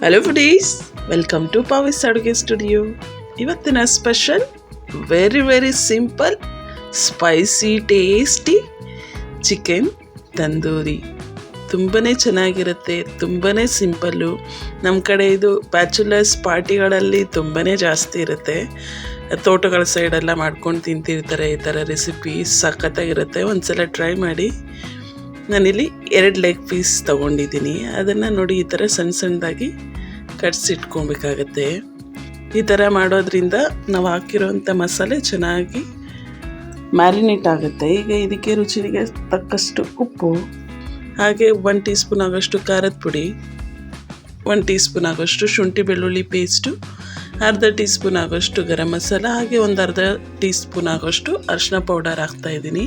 Hello foodies, welcome to ಪಾವಿಸ್ ಅಡುಗೆ studio. ಇವತ್ತಿನ special very simple spicy tasty chicken tandoori. ತುಂಬಾ ಚೆನ್ನಾಗಿರುತ್ತೆ, ತುಂಬಾ ಸಿಂಪಲ್ಲು. ನಮ್ಮ ಕಡೆ ಇದು ಬ್ಯಾಚುಲರ್ಸ್ ಪಾರ್ಟಿಗಳಲ್ಲಿ ತುಂಬಾ ಜಾಸ್ತಿ ಇರುತ್ತೆ. ತೋಟಗಳ ಸೈಡೆಲ್ಲ ಮಾಡ್ಕೊಂಡು ತಿಂತಿರ್ತಾರೆ. ಈ ಥರ ರೆಸಿಪಿ ಸಖತ್ತಾಗಿರುತ್ತೆ, ಒಂದ್ಸಲ ಟ್ರೈ ಮಾಡಿ. ನಾನಿಲ್ಲಿ 2 ಲೆಗ್ ಪೀಸ್ ತೊಗೊಂಡಿದ್ದೀನಿ. ಅದನ್ನು ನೋಡಿ ಈ ಥರ ಸಣ್ಣದಾಗಿ ಕಟ್ಸಿಟ್ಕೊಬೇಕಾಗತ್ತೆ. ಈ ಥರ ಮಾಡೋದ್ರಿಂದ ನಾವು ಹಾಕಿರೋಂಥ ಮಸಾಲೆ ಚೆನ್ನಾಗಿ ಮ್ಯಾರಿನೇಟ್ ಆಗುತ್ತೆ. ಈಗ ಇದಕ್ಕೆ ರುಚಿಗೆ ತಕ್ಕಷ್ಟು ಉಪ್ಪು, ಹಾಗೆ 1 ಟೀ ಸ್ಪೂನ್ ಆಗೋಷ್ಟು ಖಾರದ ಪುಡಿ, 1 ಟೀ ಸ್ಪೂನ್ ಆಗೋಷ್ಟು ಶುಂಠಿ ಬೆಳ್ಳುಳ್ಳಿ ಪೇಸ್ಟು, ಅರ್ಧ ಟೀ ಸ್ಪೂನ್ ಆಗೋಷ್ಟು ಗರಂ ಮಸಾಲ, ಹಾಗೆ ಒಂದು ಅರ್ಧ ಟೀ ಸ್ಪೂನ್ ಆಗೋಷ್ಟು ಅರಿಶಿನ ಪೌಡರ್ ಹಾಕ್ತಾಯಿದ್ದೀನಿ.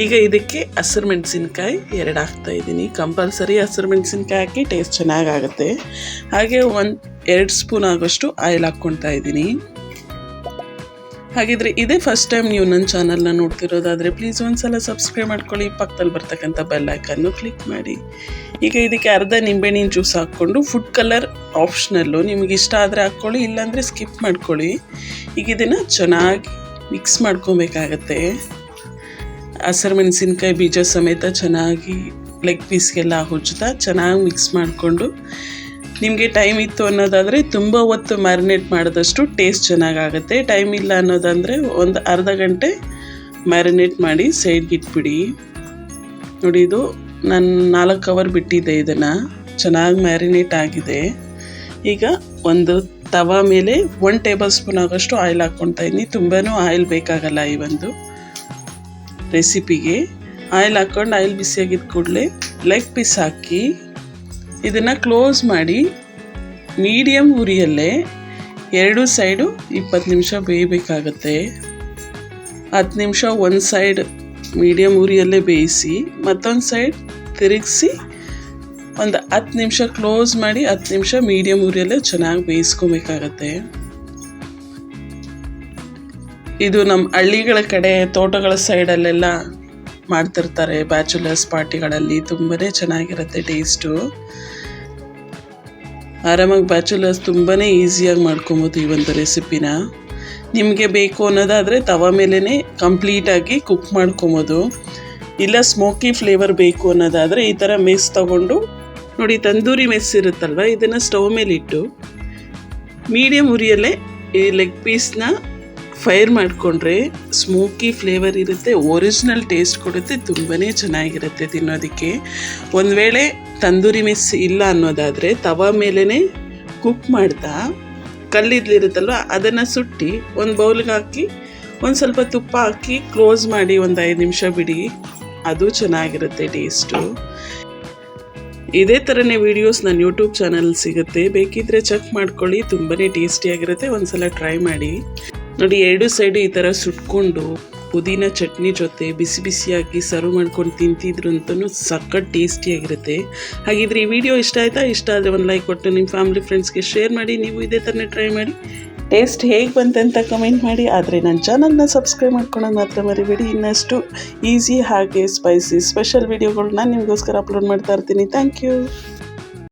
ಈಗ ಇದಕ್ಕೆ ಹಸಿರು ಮೆಣಸಿನ್ಕಾಯಿ 2 ಹಾಕ್ತಾಯಿದ್ದೀನಿ. ಕಂಪಲ್ಸರಿ ಹಸಿರು ಮೆಣಸಿನ್ಕಾಯಿ ಹಾಕಿ ಟೇಸ್ಟ್ ಚೆನ್ನಾಗಾಗುತ್ತೆ. ಹಾಗೆ 2 ಸ್ಪೂನ್ ಆಗೋಷ್ಟು ಆಯಿಲ್ ಹಾಕ್ಕೊಳ್ತಾ ಇದ್ದೀನಿ. ಹಾಗಿದ್ರೆ ಇದೇ ಫಸ್ಟ್ ಟೈಮ್ ನೀವು ನನ್ನ ಚಾನಲ್ನ ನೋಡ್ತಿರೋದಾದರೆ ಪ್ಲೀಸ್ ಒಂದ್ಸಲ ಸಬ್ಸ್ಕ್ರೈಬ್ ಮಾಡ್ಕೊಳ್ಳಿ, ಪಕ್ಕದಲ್ಲಿ ಬರ್ತಕ್ಕಂಥ ಬೆಲ್ ಐಕನ್ನು ಕ್ಲಿಕ್ ಮಾಡಿ. ಈಗ ಇದಕ್ಕೆ ಅರ್ಧ ನಿಂಬೆಹಣ್ಣಿನ ಜ್ಯೂಸ್ ಹಾಕ್ಕೊಂಡು, ಫುಡ್ ಕಲರ್ ಆಪ್ಷನಲ್ಲು, ನಿಮಗೆ ಇಷ್ಟ ಆದರೆ ಹಾಕ್ಕೊಳ್ಳಿ, ಇಲ್ಲಾಂದರೆ ಸ್ಕಿಪ್ ಮಾಡ್ಕೊಳ್ಳಿ. ಈಗ ಇದನ್ನು ಚೆನ್ನಾಗಿ ಮಿಕ್ಸ್ ಮಾಡ್ಕೊಬೇಕಾಗತ್ತೆ. ಹಸಿರು ಮೆಣಸಿನ್ಕಾಯಿ ಬೀಜ ಸಮೇತ ಚೆನ್ನಾಗಿ ಲೆಗ್ ಪೀಸ್ಗೆಲ್ಲ ಹುಚ್ಚುತ್ತಾ ಚೆನ್ನಾಗಿ ಮಿಕ್ಸ್ ಮಾಡಿಕೊಂಡು, ನಿಮಗೆ ಟೈಮ್ ಇತ್ತು ಅನ್ನೋದಾದರೆ ತುಂಬ ಹೊತ್ತು ಮ್ಯಾರಿನೇಟ್ ಮಾಡಿದಷ್ಟು ಟೇಸ್ಟ್ ಚೆನ್ನಾಗಾಗುತ್ತೆ. ಟೈಮ್ ಇಲ್ಲ ಅನ್ನೋದಂದರೆ ಒಂದು ಅರ್ಧ ಗಂಟೆ ಮ್ಯಾರಿನೇಟ್ ಮಾಡಿ ಸೈಡ್ಗೆ ಇಟ್ಬಿಡಿ. ನೋಡಿ, ಇದು ನಾನು 4 ಅವರ್ ಬಿಟ್ಟಿದ್ದೆ, ಇದನ್ನು ಚೆನ್ನಾಗಿ ಮ್ಯಾರಿನೇಟ್ ಆಗಿದೆ. ಈಗ ಒಂದು ತವಾ ಮೇಲೆ 1 ಟೇಬಲ್ ಸ್ಪೂನ್ ಆಗೋಷ್ಟು ಆಯಿಲ್ ಹಾಕ್ಕೊಳ್ತಾ ಇದ್ದೀನಿ. ತುಂಬಾ ಆಯಿಲ್ ಬೇಕಾಗಲ್ಲ ಈ ಒಂದು ರೆಸಿಪಿಗೆ. ಆಯಿಲ್ ಹಾಕ್ಕೊಂಡು ಆಯಿಲ್ ಬಿಸಿಯಾಗಿದ್ದ ಕೂಡಲೇ ಲೆಗ್ ಪೀಸ್ ಹಾಕಿ ಇದನ್ನು ಕ್ಲೋಸ್ ಮಾಡಿ ಮೀಡಿಯಮ್ ಉರಿಯಲ್ಲೇ 2 ಸೈಡು 20 ನಿಮಿಷ ಬೇಯಬೇಕಾಗತ್ತೆ. 10 ನಿಮಿಷ ಒಂದು ಸೈಡ್ ಮೀಡಿಯಮ್ ಉರಿಯಲ್ಲೇ ಬೇಯಿಸಿ, ಮತ್ತೊಂದು ಸೈಡ್ ತಿರುಗಿಸಿ ಒಂದು 10 ನಿಮಿಷ ಕ್ಲೋಸ್ ಮಾಡಿ 10 ನಿಮಿಷ ಮೀಡಿಯಮ್ ಉರಿಯಲ್ಲೇ ಚೆನ್ನಾಗಿ ಬೇಯಿಸ್ಕೊಬೇಕಾಗತ್ತೆ. ಇದು ನಮ್ಮ ಹಳ್ಳಿಗಳ ಕಡೆ ತೋಟಗಳ ಸೈಡಲ್ಲೆಲ್ಲ ಮಾಡ್ತಿರ್ತಾರೆ ಬ್ಯಾಚುಲರ್ಸ್ ಪಾರ್ಟಿಗಳಲ್ಲಿ. ತುಂಬಾ ಚೆನ್ನಾಗಿರುತ್ತೆ ಟೇಸ್ಟು. ಆರಾಮಾಗಿ ಬ್ಯಾಚುಲರ್ಸ್ ತುಂಬಾ ಈಸಿಯಾಗಿ ಮಾಡ್ಕೊಬೋದು ಈ ಒಂದು ರೆಸಿಪಿನ. ನಿಮಗೆ ಬೇಕು ಅನ್ನೋದಾದರೆ ತವ ಮೇಲೇ ಕಂಪ್ಲೀಟಾಗಿ ಕುಕ್ ಮಾಡ್ಕೊಬೋದು. ಇಲ್ಲ ಸ್ಮೋಕಿ ಫ್ಲೇವರ್ ಬೇಕು ಅನ್ನೋದಾದರೆ ಈ ಥರ ಮೆಸ್ ತೊಗೊಂಡು, ನೋಡಿ ತಂದೂರಿ ಮೆಸ್ ಇರುತ್ತಲ್ವ, ಇದನ್ನು ಸ್ಟವ್ ಮೇಲಿಟ್ಟು ಮೀಡಿಯಮ್ ಉರಿಯಲ್ಲೇ ಈ ಲೆಗ್ ಪೀಸ್ನ ಫೈರ್ ಮಾಡಿಕೊಂಡ್ರೆ ಸ್ಮೋಕಿ ಫ್ಲೇವರ್ ಇರುತ್ತೆ, ಒರಿಜಿನಲ್ ಟೇಸ್ಟ್ ಕೊಡುತ್ತೆ, ತುಂಬಾ ಚೆನ್ನಾಗಿರುತ್ತೆ ತಿನ್ನೋದಕ್ಕೆ. ಒಂದು ವೇಳೆ ತಂದೂರಿ ಮೆಸ್ ಇಲ್ಲ ಅನ್ನೋದಾದರೆ ತವ ಮೇಲೇ ಕುಕ್ ಮಾಡ್ತಾ ಕಲ್ಲಿದ್ಲಿರುತ್ತಲ್ವ ಅದನ್ನು ಸುಟ್ಟು ಒಂದು ಬೌಲ್ಗೆ ಹಾಕಿ ಒಂದು ಸ್ವಲ್ಪ ತುಪ್ಪ ಹಾಕಿ ಕ್ಲೋಸ್ ಮಾಡಿ ಒಂದು 5 ನಿಮಿಷ ಬಿಡಿ, ಅದು ಚೆನ್ನಾಗಿರುತ್ತೆ ಟೇಸ್ಟು. ಇದೇ ಥರನೇ ವೀಡಿಯೋಸ್ ನನ್ನ ಯೂಟ್ಯೂಬ್ ಚಾನಲ್ ಸಿಗುತ್ತೆ, ಬೇಕಿದ್ದರೆ ಚೆಕ್ ಮಾಡ್ಕೊಳ್ಳಿ. ತುಂಬಾ ಟೇಸ್ಟಿಯಾಗಿರುತ್ತೆ, ಒಂದು ಟ್ರೈ ಮಾಡಿ. ನೋಡಿ, 2 ಸೈಡು ಈ ಥರ ಸುಟ್ಕೊಂಡು ಪುದೀನ ಚಟ್ನಿ ಜೊತೆ ಬಿಸಿಯಾಗಿ ಸರ್ವ್ ಮಾಡ್ಕೊಂಡು ತಿಂತಿದ್ರಂತೂ ಸಖತ್ ಟೇಸ್ಟಿಯಾಗಿರುತ್ತೆ. ಹಾಗಿದ್ರೆ ಈ ವಿಡಿಯೋ ಇಷ್ಟ ಆಯಿತಾ? ಇಷ್ಟ ಆದರೆ ಒಂದು ಲೈಕ್ ಕೊಟ್ಟು ನಿಮ್ಮ ಫ್ಯಾಮಿಲಿ ಫ್ರೆಂಡ್ಸ್ಗೆ ಶೇರ್ ಮಾಡಿ. ನೀವು ಇದೇ ಥರನೇ ಟ್ರೈ ಮಾಡಿ, ಟೇಸ್ಟ್ ಹೇಗೆ ಬಂತಂತ ಕಮೆಂಟ್ ಮಾಡಿ. ಆದರೆ ನನ್ನ ಚಾನಲ್ನ ಸಬ್ಸ್ಕ್ರೈಬ್ ಮಾಡ್ಕೊಳ್ಳೋದು ಮಾತ್ರ ಮರಿಬೇಡಿ. ಇನ್ನಷ್ಟು ಈಸಿ ಹಾಗೆ ಸ್ಪೈಸಿ ಸ್ಪೆಷಲ್ ವೀಡಿಯೋಗಳು ನಾನು ನಿಮಗೋಸ್ಕರ ಅಪ್ಲೋಡ್ ಮಾಡ್ತಾ ಇರ್ತೀನಿ. Thank you.